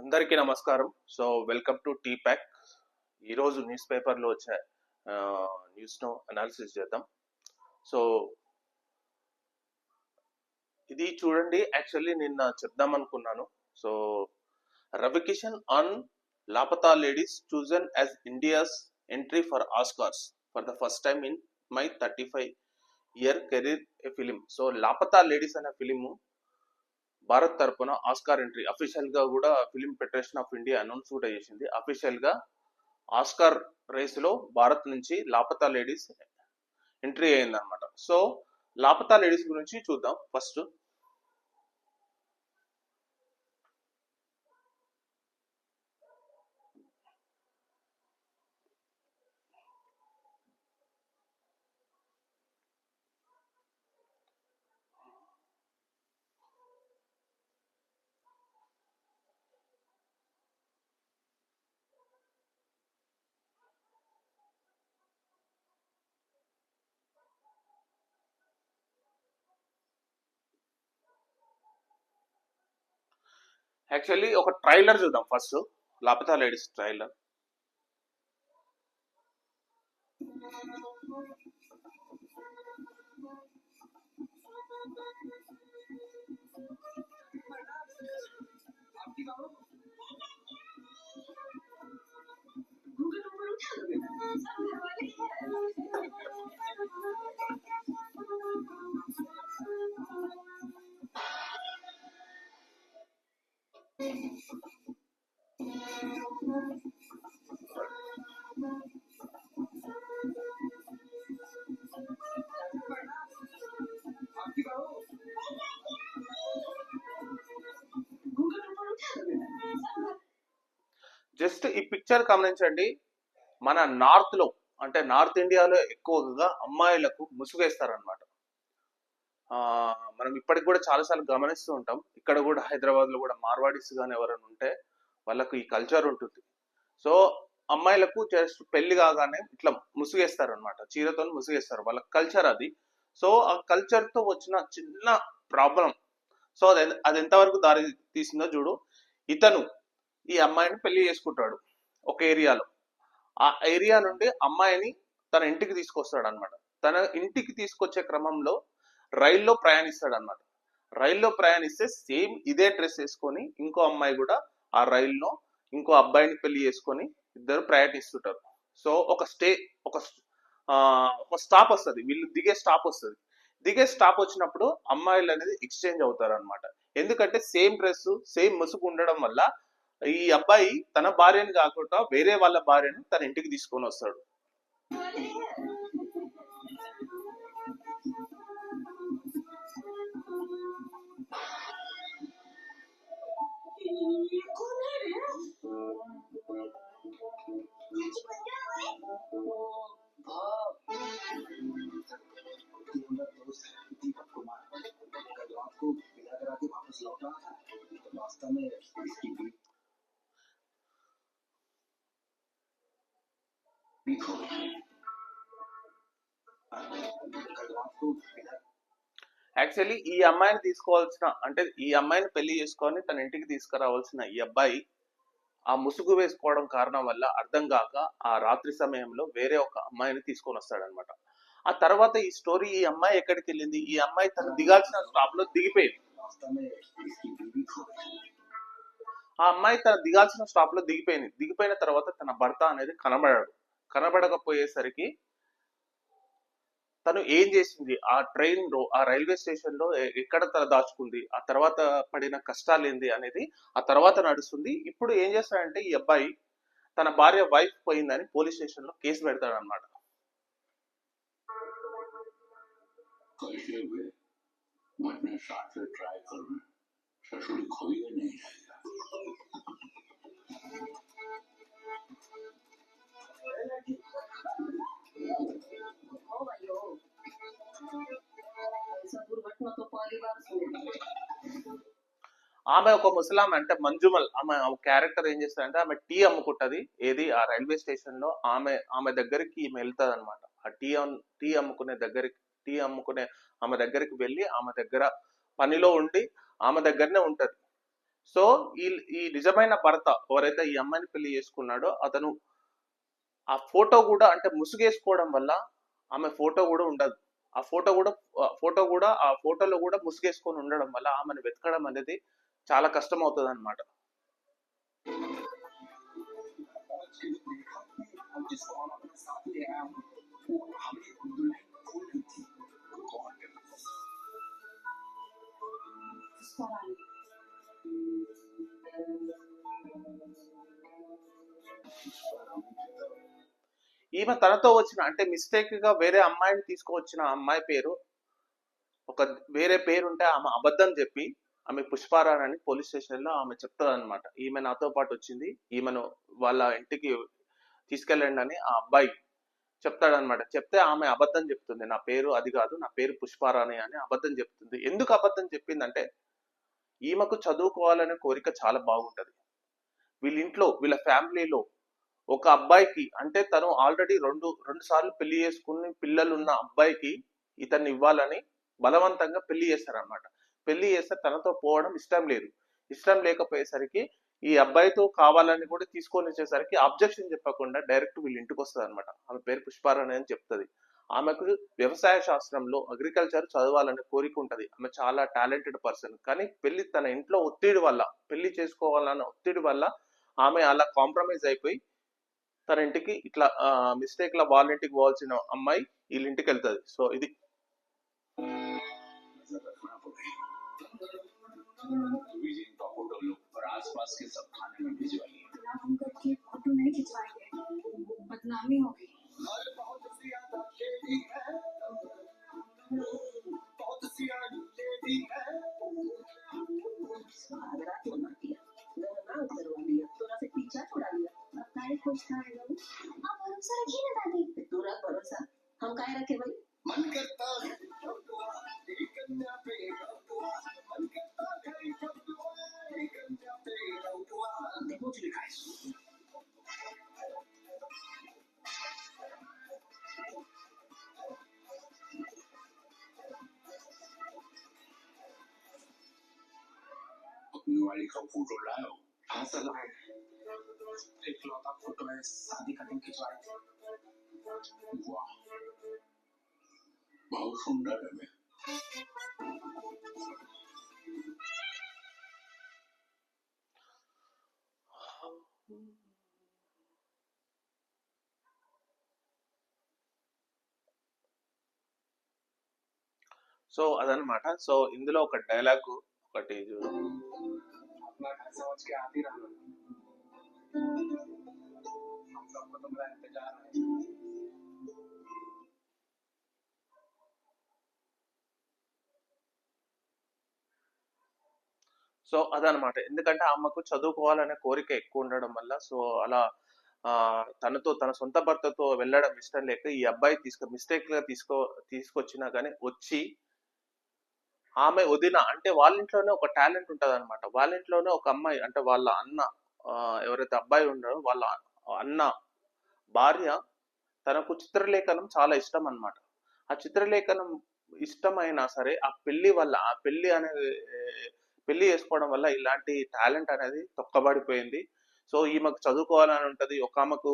అందరికీ నమస్కారం. So welcome to T pack. ఈరోజు న్యూస్ పేపర్లో వచ్చే న్యూస్ను అనాలిసిస్ చేద్దాం. సో ఇది చూడండి, యాక్చువల్లీ నిన్న చెప్దాం అనుకున్నాను. So Ravi Kishan on Laapataa ladies chosen as India's entry for Oscars for the first time in my 35-year career A film. So Laapataa ladies అనే ఫిలిము భారత్ తరపున ఆస్కార్ ఎంట్రీ అఫీషియల్ గా కూడా film federation of India announce కూడా చేసింది. Official గా Oscar race లో భారత్ నుంచి Laapataa ladies entry అయింది అనమాట. సో లాపతా లేడీస్ గురించి చూద్దాం ఫస్ట్. యాక్చువల్లీ ఒక ట్రైలర్ చూద్దాం first, Laapataa ladies trailer. Just ఈ పిక్చర్ గమనించండి. మన నార్త్ లో అంటే నార్త్ ఇండియాలో ఎక్కువగా అమ్మాయిలకు ముసుగేస్తారనమాట. మనం ఇప్పటికి కూడా చాలాసార్లు గమనిస్తూ ఉంటాం. ఇక్కడ కూడా హైదరాబాద్ లో కూడా మార్వాడీస్ కానీ ఎవరైనా ఉంటే వాళ్ళకు ఈ కల్చర్ ఉంటుంది. సో అమ్మాయిలకు జస్ట్ పెళ్లి కాగానే ఇట్లా ముసుగేస్తారు అనమాట, చీరతో ముసుగేస్తారు, వాళ్ళ కల్చర్ అది. సో ఆ కల్చర్ తో వచ్చిన చిన్న ప్రాబ్లం, సో అది ఎంతవరకు దారి తీసిందో చూడు. ఇతను ఈ అమ్మాయిని పెళ్లి చేసుకుంటాడు ఒక ఏరియాలో. ఆ ఏరియా నుండి అమ్మాయిని తన ఇంటికి తీసుకొస్తాడు అనమాట. తన ఇంటికి తీసుకొచ్చే క్రమంలో రైల్లో ప్రయాణిస్తాడు అనమాట. రైల్లో ప్రయాణిస్తే సేమ్ ఇదే డ్రెస్ వేసుకొని ఇంకో అమ్మాయి కూడా ఆ రైల్లో ఇంకో అబ్బాయిని పెళ్లి చేసుకొని ఇద్దరు ప్రయాణిస్తుంటారు. సో ఒక ఒక స్టాప్ వస్తుంది, వీళ్ళు దిగే స్టాప్ వస్తుంది. దిగే స్టాప్ వచ్చినప్పుడు అమ్మాయిలు అనేది ఎక్స్చేంజ్ అవుతారు అనమాట. ఎందుకంటే సేమ్ డ్రెస్ సేమ్ ముసుగు ఉండడం వల్ల ఈ అబ్బాయి తన భార్యని కాకుండా వేరే వాళ్ళ భార్యను తన ఇంటికి తీసుకొని వస్తాడు. दीपक कुमार कल रात को विदा करा के वापस लौट रहा था तो रास्ता में इसकी बीत हो गई। कल रात को యాక్చువల్లీ ఈ అమ్మాయిని తీసుకోవాల్సిన అంటే ఈ అమ్మాయిని పెళ్లి చేసుకొని తన ఇంటికి తీసుకురావాల్సిన ఈ అబ్బాయి ఆ ముసుగు వేసుకోవడం కారణం వల్ల అర్థం కాక ఆ రాత్రి సమయంలో వేరే ఒక అమ్మాయిని తీసుకొని వస్తాడనమాట. ఆ తర్వాత ఈ స్టోరీ, ఈ అమ్మాయి ఎక్కడికి వెళ్ళింది, ఈ అమ్మాయి తను దిగాల్సిన స్టాప్ లో దిగిపోయింది. ఆ అమ్మాయి తన దిగాల్సిన స్టాప్ లో దిగిపోయింది. దిగిపోయిన తర్వాత తన భర్త అనేది కనబడకపోయేసరికి తను ఏం చేసింది, ఆ ట్రైన్ లో ఆ రైల్వే స్టేషన్ లో ఎక్కడ తన దాచుకుంది, ఆ తర్వాత పడిన కష్టాలు ఏంది అనేది ఆ తర్వాత నడుస్తుంది. ఇప్పుడు ఏం చేస్తాడంటే ఈ అబ్బాయి తన భార్య వైఫ్ పోయిందని పోలీస్ స్టేషన్ లో కేసు పెడతాడు అనమాట. ఆమె ఒక ముసలామె అంటే మంజుమల్, ఆమె క్యారెక్టర్ ఏం చేస్తారంటే ఆమె టీ అమ్ముకుంటది. ఏది ఆ రైల్వే స్టేషన్ లో ఆమె దగ్గరికి ఈమె వెళ్తుంది అనమాట. ఆ టీ అమ్ముకునే ఆమె దగ్గరికి వెళ్ళి ఆమె దగ్గర పనిలో ఉండి ఆమె దగ్గరనే ఉంటది. సో ఈ ఈ నిజమైన భర్త ఎవరైతే ఈ అమ్మాయిని పెళ్లి చేసుకున్నాడో అతను ఆ ఫోటో కూడా అంటే ముసుగేసుకోవడం వల్ల ఆమె ఫోటో కూడా ఉండదు. ఆ ఫోటో కూడా ఆ ఫోటోలో కూడా ముసుగేసుకొని ఉండడం వల్ల ఆమెను వెతకడం అనేది చాలా కష్టం అవుతుంది అనమాట. ఈమె తనతో వచ్చిన అంటే మిస్టేక్ గా వేరే అమ్మాయిని తీసుకువచ్చిన అమ్మాయి పేరు ఒక వేరే పేరుంటే ఆమె అబద్ధం చెప్పి ఆమె పుష్పారాణి అని పోలీస్ స్టేషన్ లో ఆమె చెప్తాది అనమాట. ఈమె నాతో పాటు వచ్చింది, ఈమెను వాళ్ళ ఇంటికి తీసుకెళ్ళండి అని ఆ అబ్బాయి చెప్తాడనమాట. చెప్తే ఆమె అబద్ధం చెప్తుంది, నా పేరు అది కాదు, నా పేరు పుష్పారాణి అని అబద్ధం చెప్తుంది. ఎందుకు అబద్ధం చెప్పిందంటే ఈమెకు చదువుకోవాలనే కోరిక చాలా బాగుంటది. వీళ్ళ ఇంట్లో వీళ్ళ ఫ్యామిలీలో ఒక అబ్బాయికి అంటే తను ఆల్రెడీ రెండు సార్లు పెళ్లి చేసుకుని పిల్లలున్న అబ్బాయికి ఇతన్ని ఇవ్వాలని బలవంతంగా పెళ్లి చేస్తారనమాట. పెళ్లి చేస్తే తనతో పోవడం ఇష్టం లేదు. ఇష్టం లేకపోయేసరికి ఈ అబ్బాయితో కావాలని కూడా తీసుకొని వచ్చేసరికి అబ్జెక్షన్ చెప్పకుండా డైరెక్ట్ వీళ్ళ ఇంటికి వస్తుంది అనమాట. ఆమె పేరు పుష్పారాణి అని చెప్తుంది. ఆమెకు వ్యవసాయ శాస్త్రంలో అగ్రికల్చర్ చదవాలనే కోరిక ఉంటది. ఆమె చాలా టాలెంటెడ్ పర్సన్. కానీ తన ఇంట్లో ఒత్తిడి వల్ల పెళ్లి చేసుకోవాలన్న ఒత్తిడి వల్ల ఆమె అలా కాంప్రమైజ్ అయిపోయి తన ఇంటికి ఇట్లా మిస్టేక్ లా వాళ్ళ ఇంటికి పోవాల్సిన అమ్మాయి వీళ్ళ ఇంటికి వెళ్తుంది. సో ఇది वाली का फोटो लाओ। हाँ सर लाए। इकलौता फोटो है, शादी का दिन खिंचवाए थे। वाह, बहुत सुंदर है। मैं సో అదనమాట. సో ఇందులో ఒక డైలాగ్ ఒకటి చూడు. अपना घर समझ के आती रहना, हम सबको तुम्हारा इंतजार है। సో అదనమాట. ఎందుకంటే ఆమెకు చదువుకోవాలనే కోరిక ఎక్కువ ఉండడం వల్ల సో అలా తన సొంత భర్తతో వెళ్ళడం ఇష్టం లేక ఈ అబ్బాయి మిస్టేక్ గా తీసుకొచ్చినా కానీ వచ్చి ఆమె వదిన అంటే వాళ్ళ ఇంట్లోనే ఒక టాలెంట్ ఉంటది అనమాట. వాళ్ళ ఇంట్లోనే ఒక అమ్మాయి అంటే వాళ్ళ అన్న ఎవరైతే అబ్బాయి ఉన్నారో వాళ్ళ అన్న భార్య తనకు చిత్రలేఖనం చాలా ఇష్టం అన్నమాట. ఆ చిత్రలేఖనం ఇష్టమైనా సరే ఆ పెళ్లి చేసుకోవడం వల్ల ఇలాంటి టాలెంట్ అనేది తొక్కబడిపోయింది. సో ఈమెకు చదువుకోవాలని ఉంటది, ఒక ఆమెకు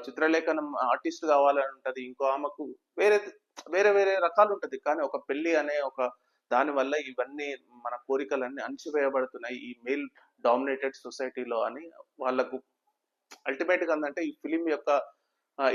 చిత్రలేఖనం ఆర్టిస్ట్ కావాలని ఉంటది, ఇంకో ఆమెకు వేరే వేరే వేరే రకాలు ఉంటది. కానీ ఒక పెళ్లి అనే ఒక దాని వల్ల ఇవన్నీ మన కోరికలన్నీ అణచివేయబడుతున్నాయి ఈ మెయిల్ డామినేటెడ్ సొసైటీలో అని వాళ్ళకు అల్టిమేట్ గా ఏంటంటే ఈ ఫిలిం యొక్క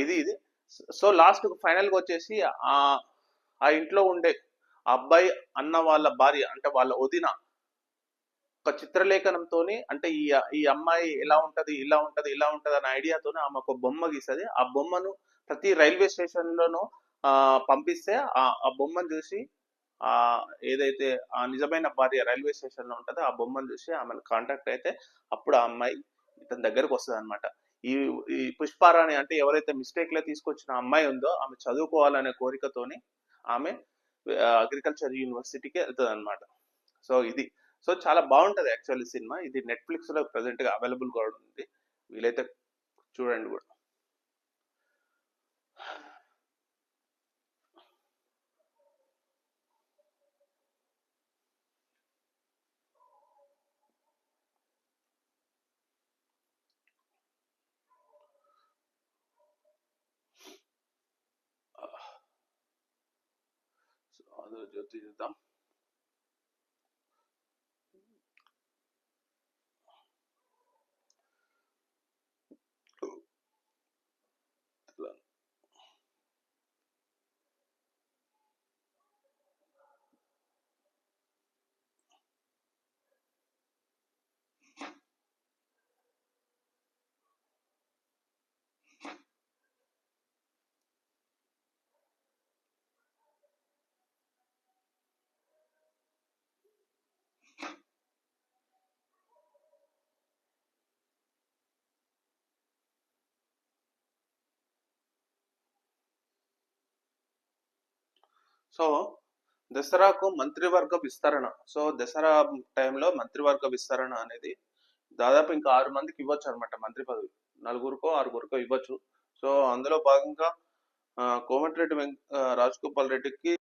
ఇది సో లాస్ట్ ఫైనల్ గా వచ్చేసి ఆ ఇంట్లో ఉండే ఆ అబ్బాయి అన్న వాళ్ళ భార్య అంటే వాళ్ళ వదిన ఒక చిత్రలేఖనంతో అంటే ఈ అమ్మాయి ఎలా ఉంటది ఇలా ఉంటది ఇలా ఉంటది అనే ఐడియాతోనే ఆమె ఒక బొమ్మ గీస్తుంది. ఆ బొమ్మను ప్రతి రైల్వే స్టేషన్ లోనూ పంపిస్తే ఆ బొమ్మను చూసి ఆ ఏదైతే ఆ నిజమైన భార్య రైల్వే స్టేషన్ లో ఉంటుందో ఆ బొమ్మను చూసి ఆమెను కాంటాక్ట్ అయితే అప్పుడు ఆ అమ్మాయి ఇతని దగ్గరకు వస్తుంది అనమాట. ఈ ఈ పుష్పారాణి అంటే ఎవరైతే మిస్టేక్ లో తీసుకొచ్చిన అమ్మాయి ఉందో ఆమె చదువుకోవాలనే కోరికతోని ఆమె అగ్రికల్చర్ యూనివర్సిటీకి వెళ్తుంది అనమాట. సో ఇది సో చాలా బాగుంటది యాక్చువల్లీ సినిమా. ఇది నెట్ఫ్లిక్స్ లో ప్రెసెంట్ గా అవైలబుల్ కూడా ఉంది, వీలైతే చూడండి కూడా. జ్యోతి చూద్దాం. సో దసరాకు మంత్రివర్గ విస్తరణ. సో దసరా టైంలో మంత్రివర్గ విస్తరణ అనేది దాదాపు ఇంకా 6 మందికి ఇవ్వచ్చు అనమాట మంత్రి పదవి. 4గురికో 6గురికో ఇవ్వచ్చు. సో అందులో భాగంగా కోమటిరెడ్డి రాజగోపాల్ రెడ్డికి